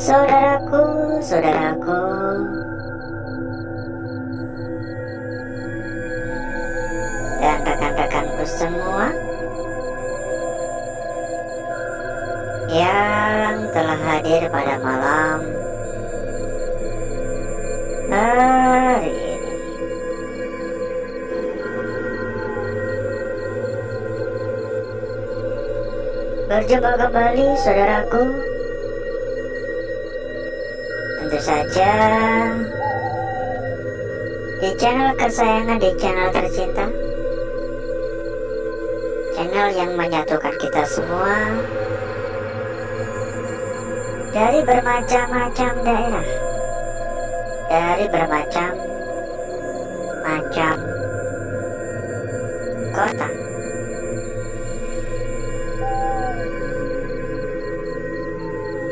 Saudaraku, saudaraku, dan rekan-rekanku semua yang telah hadir pada malam hari ini. Berjumpa kembali saudaraku, tentu saja di channel kesayangan, di channel tercinta, channel yang menyatukan kita semua dari bermacam-macam daerah, dari bermacam-macam kota.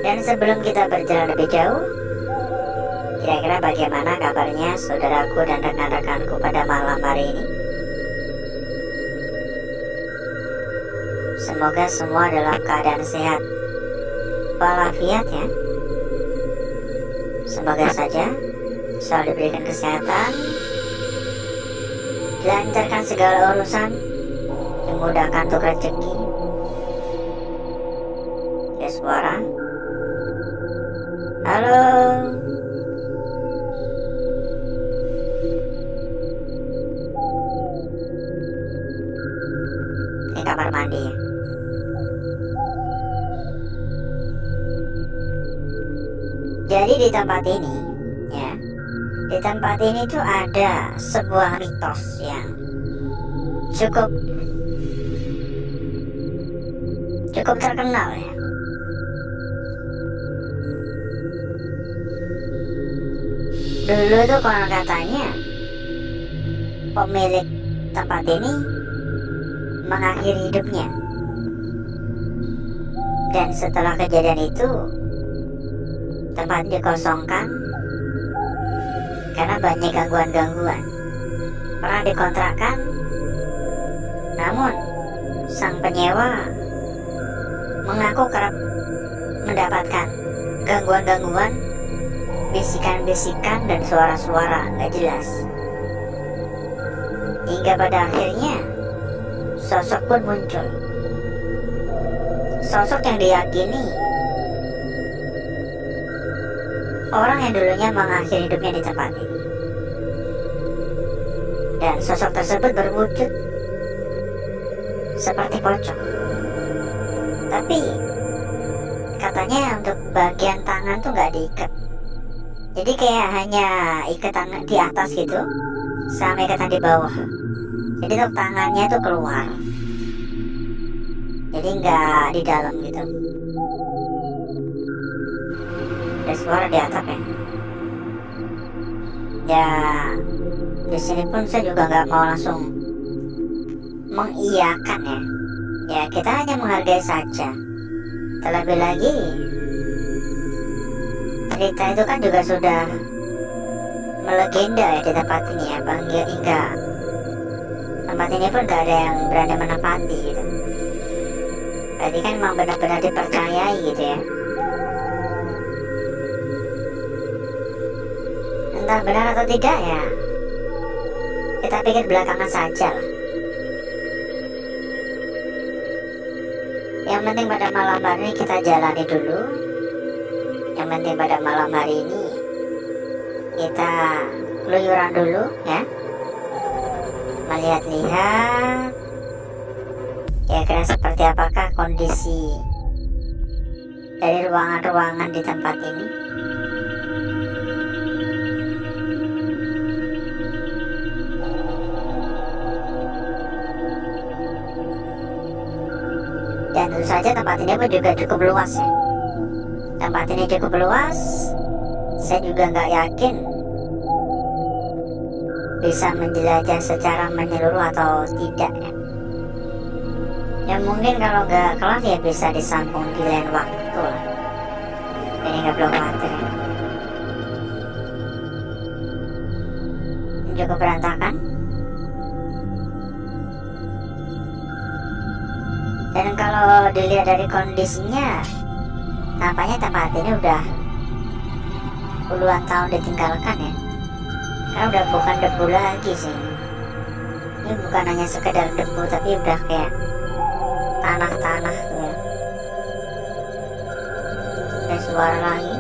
Dan sebelum kita berjalan lebih jauh, kira-kira bagaimana kabarnya saudaraku dan rekan-rekanku pada malam hari ini? Semoga semua dalam keadaan sehat walafiat ya. Semoga saja selalu diberikan kesehatan, dilancarkan segala urusan, dimudahkan untuk rezeki. Ya suara. Halo. Ini kamar mandi ya. Jadi di tempat ini ya, di tempat ini tuh ada sebuah mitos yang cukup terkenal ya. Dulu tuh konon katanya pemilik tempat ini mengakhiri hidupnya, dan setelah kejadian itu tempat dikosongkan karena banyak gangguan-gangguan. Pernah dikontrakkan, namun sang penyewa mengaku kerap mendapatkan gangguan-gangguan, bisikan-bisikan dan suara-suara gak jelas. Hingga pada akhirnya sosok pun muncul. Sosok yang diyakini orang yang dulunya mengakhiri hidupnya di tempat ini. Dan sosok tersebut berwujud seperti pocong. Tapi katanya untuk bagian tangan tuh gak diikat. Jadi kayak hanya ikat tangan di atas gitu, sama ikatan di bawah. Jadi tuh tangannya tuh keluar, jadi nggak di dalam gitu. Ada suara di atap ya. Ya di sini pun saya juga nggak mau langsung mengiyakan ya. Ya kita hanya menghargai saja. Terlebih lagi cerita itu kan juga sudah melegenda ya di tempat ini ya, hingga tempat ini pun gak ada yang berani menempati gitu. Berarti kan memang benar-benar dipercayai gitu ya. Entah benar atau tidak ya, kita pikir belakangan saja lah. Yang penting pada malam hari ini kita jalani dulu. Yang penting pada malam hari ini kita keluyuran dulu ya, melihat-lihat ya kira seperti apakah kondisi dari ruangan-ruangan di tempat ini. Dan tentu saja tempat ini pun juga cukup luas ya. Tempat ini cukup luas. Saya juga nggak yakin bisa menjelajah secara menyeluruh atau tidak ya. Ya mungkin kalau nggak kelak ya bisa disambung di lain waktu lah. Ini nggak perlu khawatir ya. Ini cukup berantakan. Dan kalau dilihat dari kondisinya, tampaknya tempat ini udah puluhan tahun ditinggalkan ya. Karena udah bukan debu lagi sih ini. Ini bukan hanya sekedar debu, tapi udah kayak tanah-tanah tuh ya. Ada suara lagi.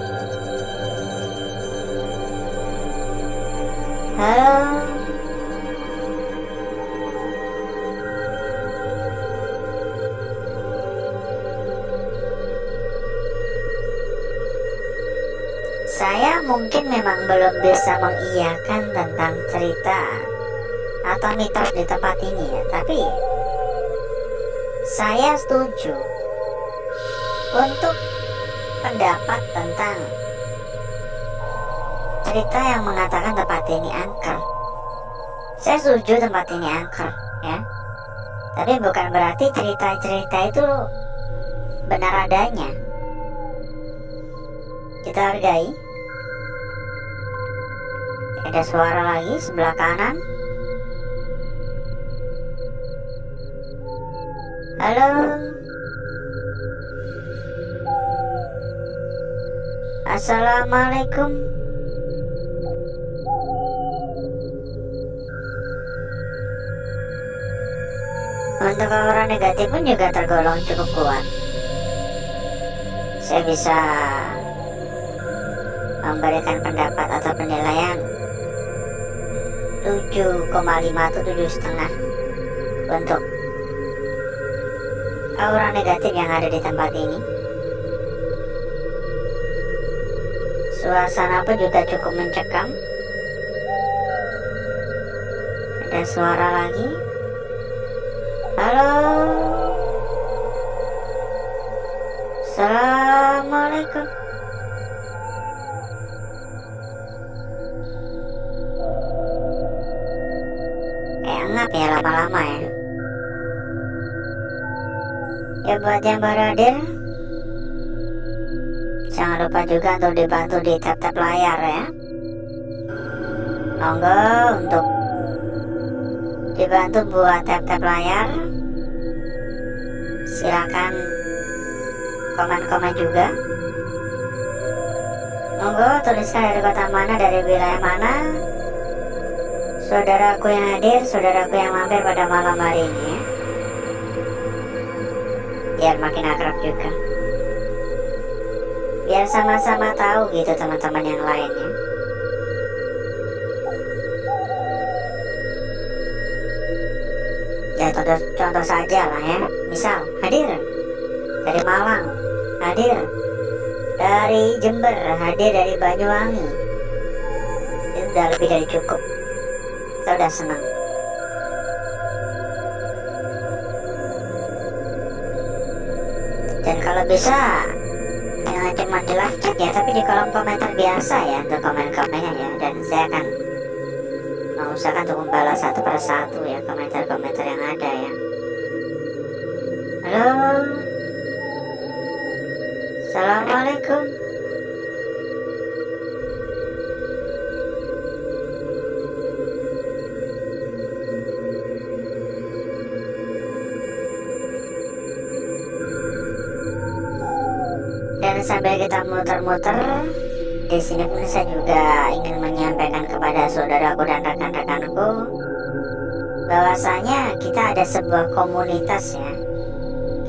Halo. Saya mungkin memang belum bisa mengiyakan tentang cerita atau mitos di tempat ini ya, tapi saya setuju untuk pendapat tentang cerita yang mengatakan tempat ini angker. Saya setuju tempat ini angker ya, tapi bukan berarti cerita-cerita itu benar adanya. Kita hargai. Ada suara lagi sebelah kanan. Halo. Assalamualaikum. Untuk aura negatif pun juga tergolong cukup kuat. Saya bisa memberikan pendapat atau penilaian 7,5 atau 7,5 untuk aura negatif yang ada di tempat ini. Suasana pun juga cukup mencekam. Ada suara lagi. Halo. Assalamualaikum. Ngap ya lama-lama ya. Ya buat yang baru hadir, jangan lupa juga untuk dibantu di tap-tap layar ya. Monggo untuk dibantu buat tap-tap layar. Silakan komen-komen juga. Monggo tuliskan dari kota mana, dari wilayah mana saudaraku yang hadir, saudaraku yang mampir pada malam hari ini ya. Biar makin akrab juga, biar sama-sama tahu gitu teman-teman yang lainnya. Ya contoh saja lah ya. Misal hadir dari Malang, hadir dari Jember, hadir dari Banyuwangi, itu udah lebih dari cukup. Kita udah senang. Dan kalau bisa jangan cuma di live chat ya, tapi di kolom komentar biasa ya untuk komen-komennya ya. Dan saya akan mengusahakan untuk membalas satu persatu ya komentar-komentar yang ada ya. Halo. Assalamualaikum. Dan sambil kita muter-muter di sini pun saya juga ingin menyampaikan kepada saudaraku dan rekan-rekanku bahwasanya kita ada sebuah komunitas ya.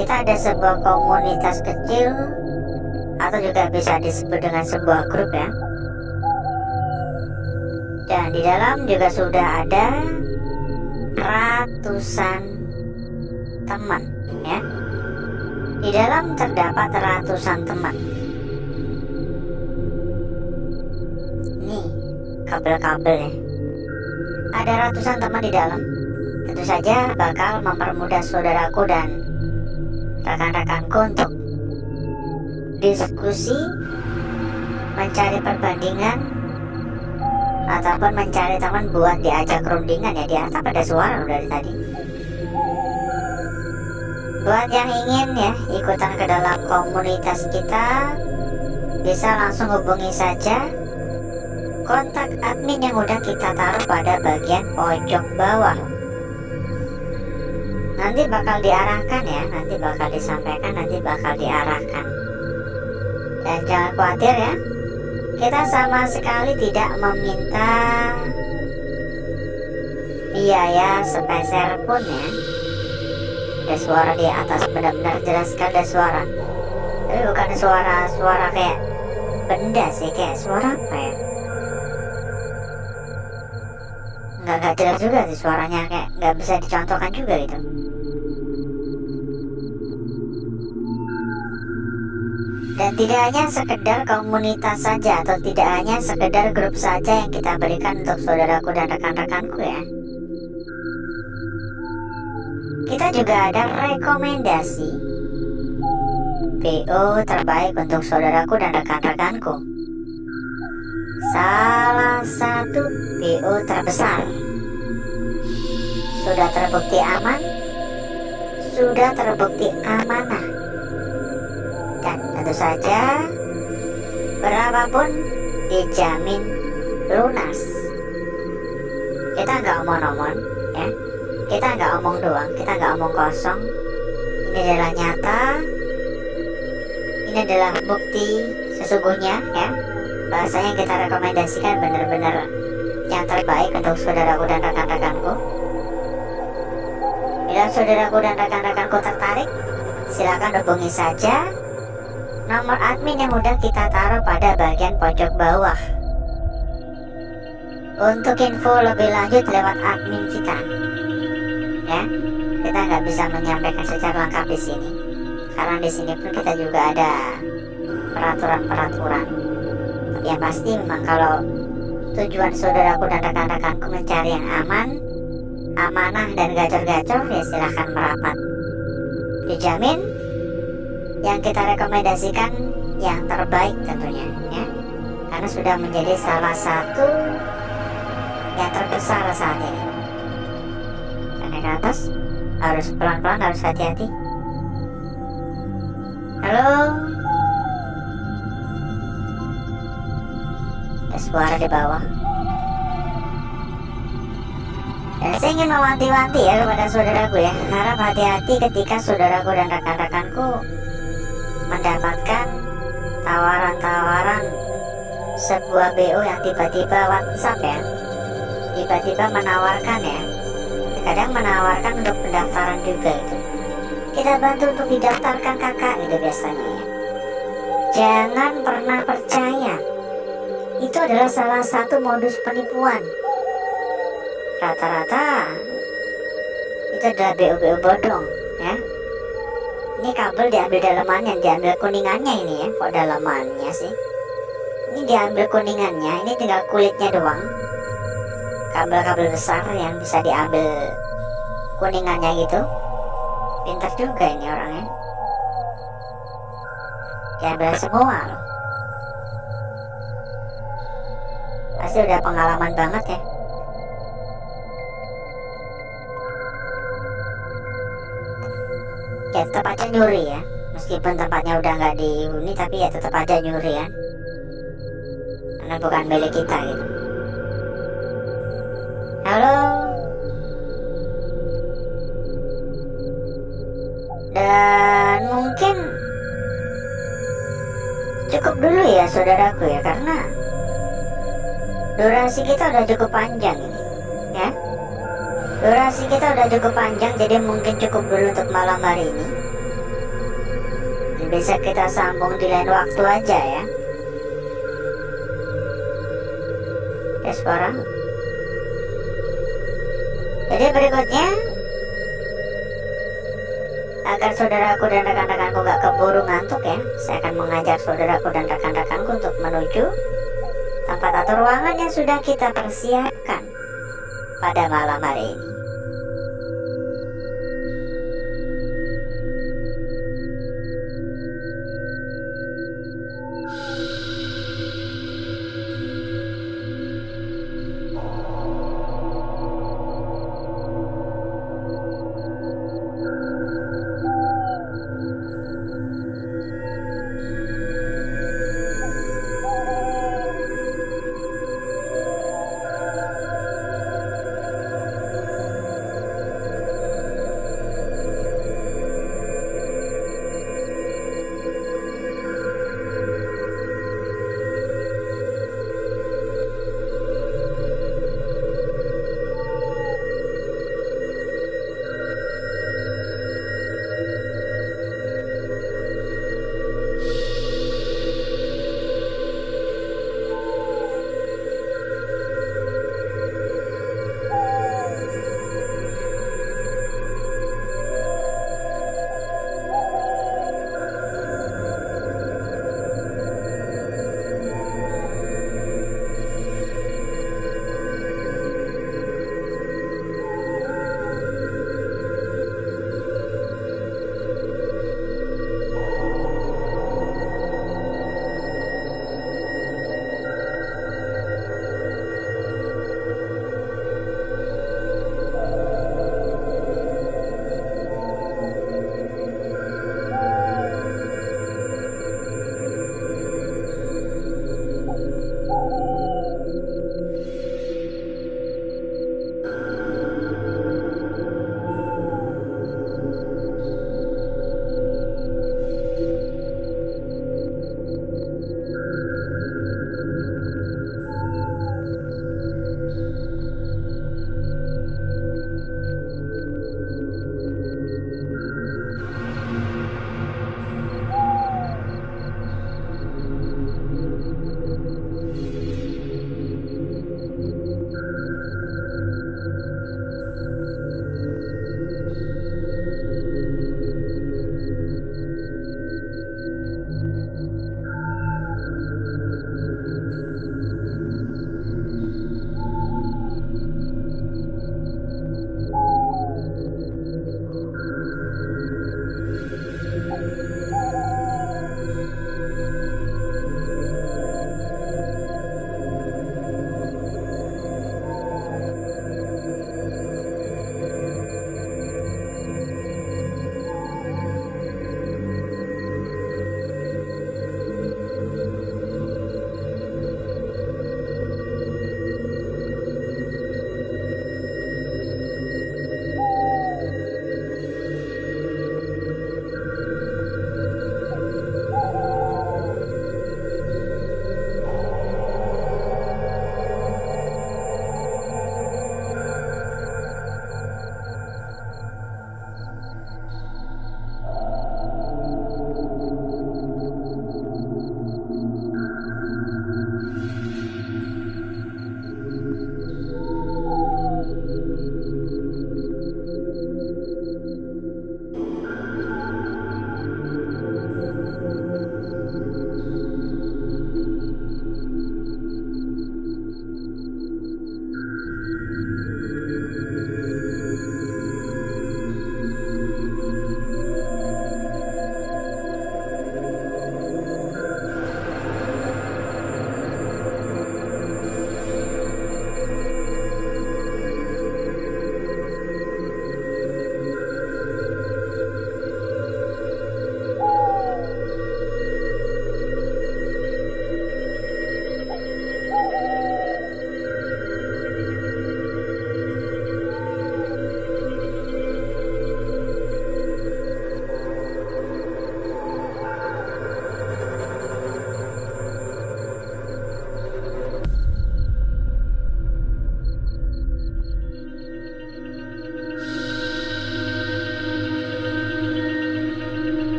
Kita ada sebuah komunitas kecil atau juga bisa disebut dengan sebuah grup ya. Dan di dalam juga sudah ada ratusan teman ya. Di dalam terdapat ratusan teman. Nih kabel-kabelnya. Ada ratusan teman di dalam. Tentu saja bakal mempermudah saudaraku dan rekan-rekanku untuk diskusi, mencari perbandingan, ataupun mencari teman buat diajak rundingan ya. Di atas ada suara dari tadi. Buat yang ingin ya ikutan ke dalam komunitas kita, bisa langsung hubungi saja kontak admin yang udah kita taruh pada bagian pojok bawah. Nanti bakal diarahkan ya, nanti bakal disampaikan, nanti bakal diarahkan. Dan jangan khawatir ya, kita sama sekali tidak meminta biaya sepeser pun ya. Ada suara di atas, benar-benar jelas sekali ada suara. Tapi bukan suara kayak benda sih, kayak suara apa ya? Nggak jelas juga sih suaranya, kayak nggak bisa dicontohkan juga gitu. Dan tidak hanya sekedar komunitas saja, atau tidak hanya sekedar grup saja yang kita berikan untuk saudaraku dan rekan-rekanku ya. Kita juga ada rekomendasi PO terbaik untuk saudaraku dan rekan-rekanku. Salah satu PO terbesar, sudah terbukti aman, sudah terbukti amanah, dan tentu saja berapapun dijamin lunas. Kita nggak omong-omong ya, kita nggak omong doang, kita nggak omong kosong. Ini adalah nyata, ini adalah bukti sesungguhnya ya. Bahasanya kita rekomendasikan benar-benar yang terbaik untuk saudaraku dan rekan-rekanku. Bila saudaraku dan rekan-rekanku tertarik, silakan hubungi saja nomor admin yang udah kita taruh pada bagian pojok bawah. Untuk info lebih lanjut lewat admin kita ya. Kita nggak bisa menyampaikan secara lengkap di sini, karena di sini pun kita juga ada peraturan-peraturan. Yang pasti memang kalau tujuan saudaraku dan rekan-rekanku mencari yang aman, amanah dan gacor-gacor, ya silahkan merapat. Dijamin yang kita rekomendasikan yang terbaik tentunya ya, karena sudah menjadi salah satu yang terbesar saat ini. Karena ke atas harus pelan-pelan, harus hati-hati. Halo, ada suara di bawah. Dan saya ingin mewanti-wanti ya kepada saudaraku ya, harap hati-hati ketika saudaraku dan rekan-rekanku mendapatkan tawaran-tawaran sebuah BO yang tiba-tiba WhatsApp ya, tiba-tiba menawarkan ya. Kadang menawarkan untuk pendaftaran juga itu. Kita bantu untuk didaftarkan kakak gitu biasanya ya. Jangan pernah percaya, itu adalah salah satu modus penipuan. Rata-rata itu adalah BO-BO bodong ya. Ini kabel diambil dalamannya, diambil kuningannya ini ya. Kok dalamannya sih? Ini diambil kuningannya, ini tinggal kulitnya doang. Kabel-kabel besar yang bisa diambil kuningannya gitu. Pintar juga ini orangnya. Diambil semua loh. Pasti udah pengalaman banget ya. Ya tetap aja nyuri ya, meskipun tempatnya udah nggak dihuni, tapi ya tetap aja nyuri ya, karena bukan milik kita gitu. Halo, dan mungkin cukup dulu ya saudaraku ya, karena durasi kita udah cukup panjang ini ya. Durasi kita udah cukup panjang, jadi mungkin cukup dulu untuk malam hari ini. Bisa kita sambung di lain waktu aja ya. Ya sekarang. Jadi berikutnya, agar saudaraku dan rekan-rekanku gak keburu ngantuk ya, saya akan mengajak saudaraku dan rekan-rekanku untuk menuju tempat atau ruangan yang sudah kita persiapkan pada malam hari ini.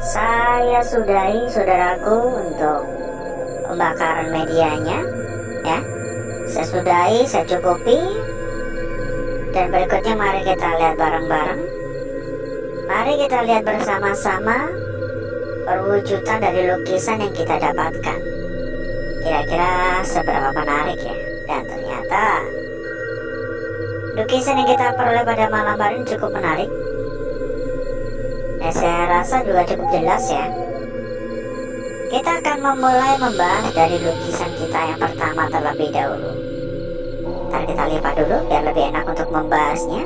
saya sudahi saudaraku untuk pembakaran medianya, ya. Saya sudahi, saya cukupi. Dan berikutnya mari kita lihat bareng-bareng. Mari kita lihat bersama-sama perwujudan dari lukisan yang kita dapatkan. Kira-kira seberapa menarik ya. Dan ternyata lukisan yang kita peroleh pada malam hari ini cukup menarik. Saya rasa juga cukup jelas ya. Kita akan memulai membahas dari lukisan kita yang pertama terlebih dahulu. Ntar kita lipat dulu biar lebih enak untuk membahasnya.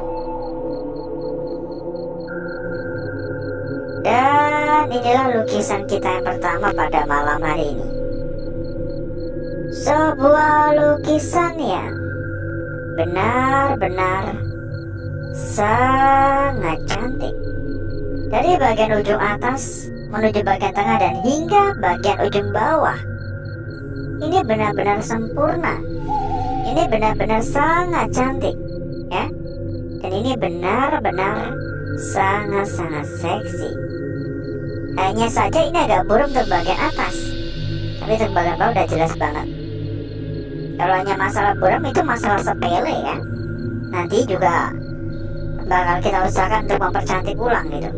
Dan inilah lukisan kita yang pertama pada malam hari ini. Sebuah lukisan yang benar-benar sangat cantik. Dari bagian ujung atas menuju bagian tengah dan hingga bagian ujung bawah. Ini benar-benar sempurna. Ini benar-benar sangat cantik, ya. Dan ini benar-benar sangat-sangat seksi. Hanya saja ini agak buram untuk bagian atas, tapi untuk bagian bawah udah jelas banget. Kalau hanya masalah buram itu masalah sepele ya. Nanti juga bakal kita usahakan untuk mempercantik ulang gitu.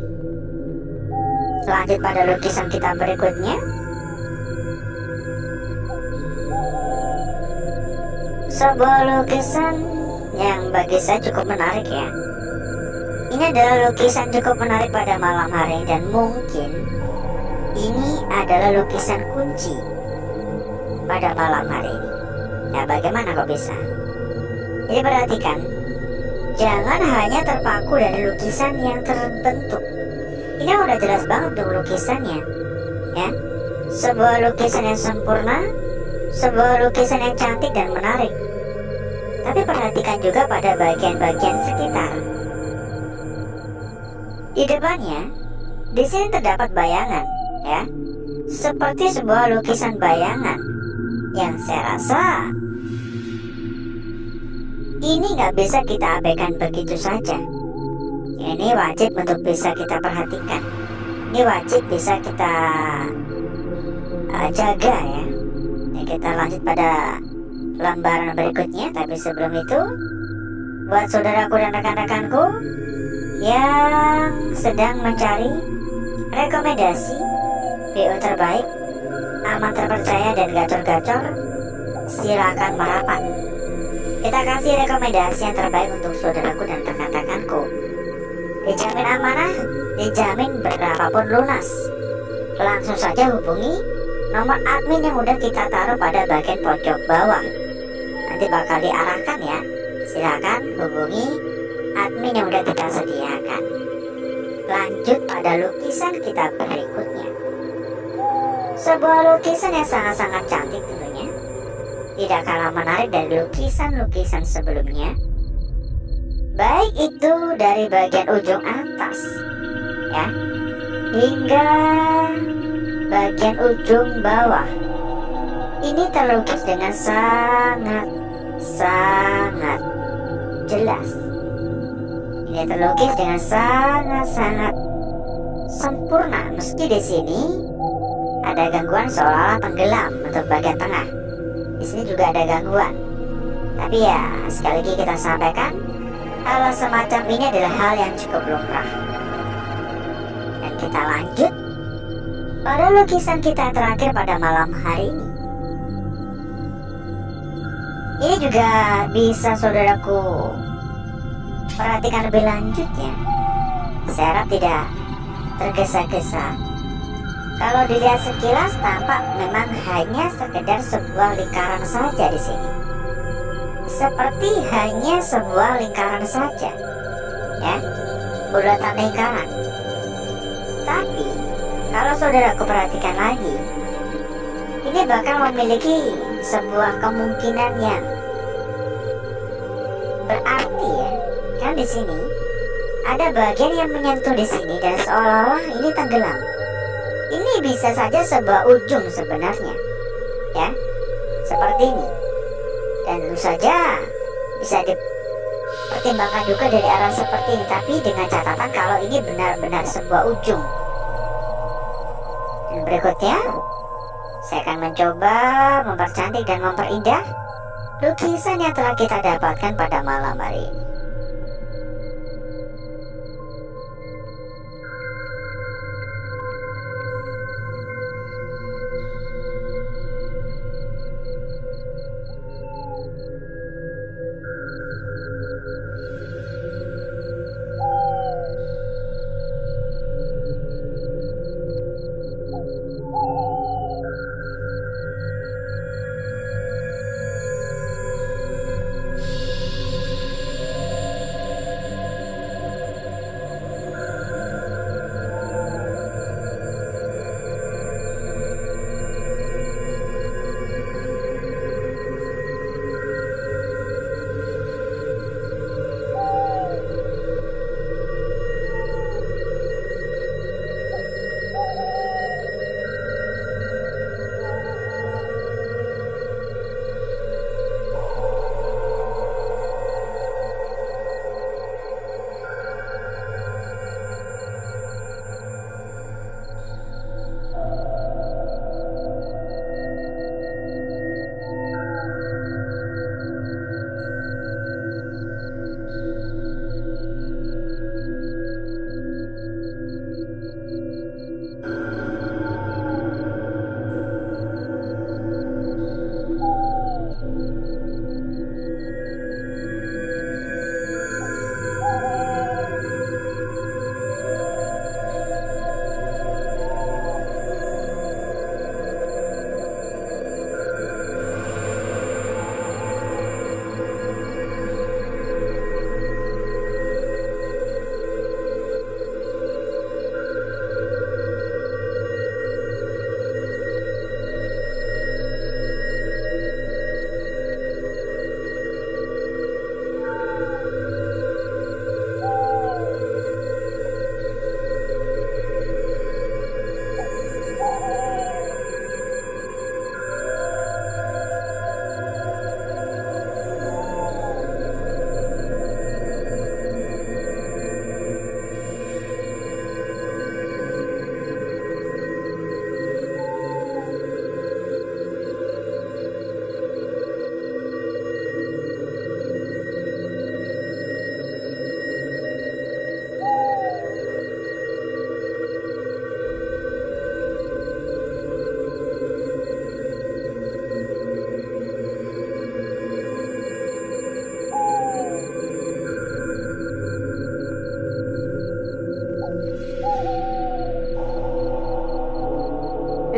Lanjut pada lukisan kita berikutnya. Sebuah lukisan yang bagi saya cukup menarik ya. Ini adalah lukisan cukup menarik pada malam hari dan mungkin ini adalah lukisan kunci pada malam hari ini. Nah, bagaimana kok bisa? Jadi perhatikan, jangan hanya terpaku dari lukisan yang terbentuk. Ini udah jelas banget tuh lukisannya, ya. Sebuah lukisan yang sempurna, sebuah lukisan yang cantik dan menarik. Tapi perhatikan juga pada bagian-bagian sekitar. Di depannya, di sini terdapat bayangan, ya, seperti sebuah lukisan bayangan yang saya rasa ini nggak bisa kita abaikan begitu saja. Ini wajib untuk bisa kita perhatikan. Ini wajib bisa kita jaga ya. Nah, kita lanjut pada lembaran berikutnya. Tapi sebelum itu, buat saudaraku dan rekan-rekanku yang sedang mencari rekomendasi PO terbaik, aman, terpercaya, dan gacor-gacor, silakan merapat. Kita kasih rekomendasi yang terbaik untuk saudaraku dan rekan-rekanku. Dijamin amanah, dijamin berapapun lunas. Langsung saja hubungi nomor admin yang udah kita taruh pada bagian pojok bawah. Nanti bakal diarahkan ya. Silakan hubungi admin yang udah kita sediakan. Lanjut pada lukisan kita berikutnya. Sebuah lukisan yang sangat-sangat cantik tentunya. Tidak kalah menarik dari lukisan-lukisan sebelumnya. Baik itu dari bagian ujung atas, ya, hingga bagian ujung bawah. Ini terlukis dengan sangat jelas. Ini terlukis dengan sangat sempurna. Meski di sini ada gangguan seolah tenggelam untuk bagian tengah. Di sini juga ada gangguan. Tapi ya, sekali lagi kita sampaikan, hal semacam ini adalah hal yang cukup lumrah. Dan kita lanjut pada lukisan kita terakhir pada malam hari ini. Ini juga bisa saudaraku perhatikan lebih lanjut ya. Saya harap tidak tergesa-gesa. Kalau dilihat sekilas tampak memang hanya sekedar sebuah lingkaran saja di sini. Seperti hanya sebuah lingkaran saja, ya, bulatan lingkaran. Tapi kalau saudaraku perhatikan lagi, ini bakal memiliki sebuah kemungkinan yang berarti ya. Kan di sini ada bagian yang menyentuh di sini dan seolah-olah ini tenggelam. Ini bisa saja sebuah ujung sebenarnya, ya, seperti ini. Dan tentu saja bisa dipertimbangkan juga dari arah seperti ini, tapi dengan catatan kalau ini benar-benar sebuah ujung. Dan berikutnya, saya akan mencoba mempercantik dan memperindah lukisan yang telah kita dapatkan pada malam hari ini.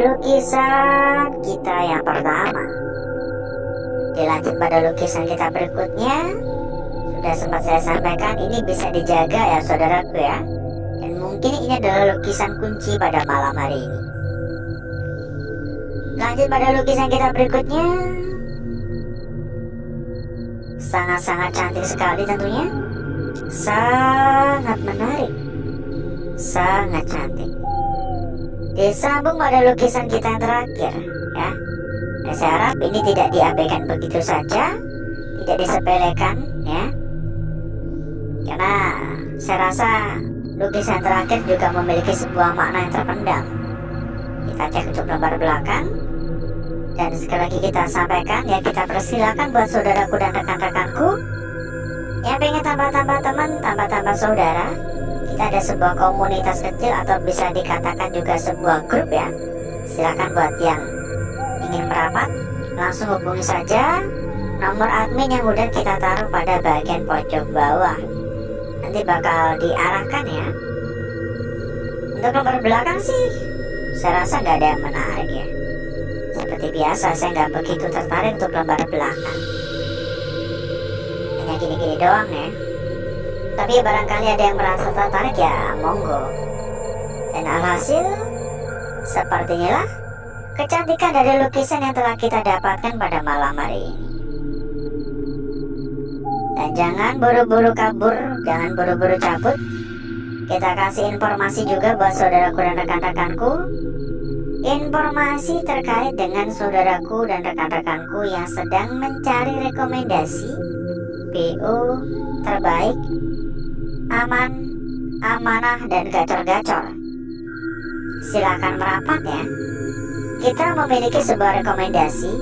Lukisan kita yang pertama. Dilanjut pada lukisan kita berikutnya. Sudah sempat saya sampaikan, ini bisa dijaga ya saudaraku ya. Dan mungkin ini adalah lukisan kunci pada malam hari ini. Lanjut pada lukisan kita berikutnya. Sangat-sangat cantik sekali tentunya. Sangat menarik. Sangat cantik. Disambung pada lukisan kita yang terakhir ya. Dan saya harap ini tidak diabaikan begitu saja, tidak disepelekan ya. Karena saya rasa lukisan terakhir juga memiliki sebuah makna yang terpendam. Kita cek untuk lembar belakang. Dan sekali lagi kita sampaikan ya, kita persilakan buat saudaraku dan rekan-rekanku yang pengen tambah-tambah teman, tambah-tambah saudara. Kita ada sebuah komunitas kecil atau bisa dikatakan juga sebuah grup ya. Silakan buat yang ingin merapat, langsung hubungi saja nomor admin yang udah kita taruh pada bagian pojok bawah. Nanti bakal diarahkan ya. Untuk nomor belakang sih saya rasa nggak ada yang menarik ya. Seperti biasa saya nggak begitu tertarik untuk lembar belakang. Hanya gini-gini doang ya. Tapi barangkali ada yang merasa tertarik ya monggo. Dan alhasil sepertinya lah kecantikan dari lukisan yang telah kita dapatkan pada malam hari ini. Dan jangan buru-buru kabur, jangan buru-buru cabut. Kita kasih informasi juga buat saudaraku dan rekan-rekanku. Informasi terkait dengan saudaraku dan rekan-rekanku yang sedang mencari rekomendasi PO terbaik, aman, amanah, dan gacor-gacor. silakan merapat ya. Kita memiliki sebuah rekomendasi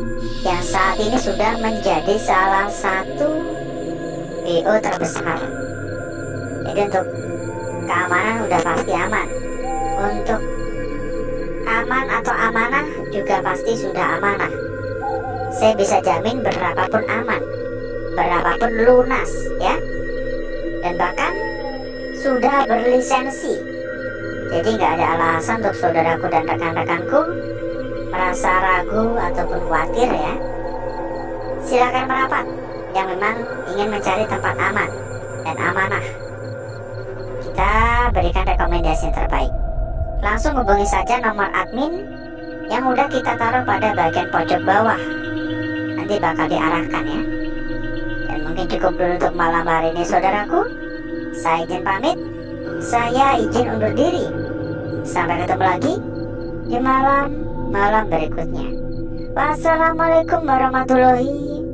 yang saat ini sudah menjadi salah satu PO terbesar. Jadi untuk keamanan udah pasti aman. Untuk aman atau amanah juga pasti sudah amanah. Saya bisa jamin berapapun aman, berapapun lunas ya. Dan bahkan sudah berlisensi. Jadi nggak ada alasan untuk saudaraku dan rekan-rekanku merasa ragu ataupun khawatir ya. Silakan merapat yang memang ingin mencari tempat aman dan amanah. Kita berikan rekomendasi yang terbaik. Langsung hubungi saja nomor admin yang udah kita taruh pada bagian pojok bawah. Nanti bakal diarahkan ya. Dan mungkin cukup dulu untuk malam hari ini saudaraku. Saya izin pamit. Saya izin undur diri. Sampai ketemu lagi di malam berikutnya. Wassalamualaikum warahmatullahi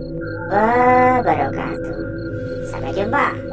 wabarakatuh. Sampai jumpa.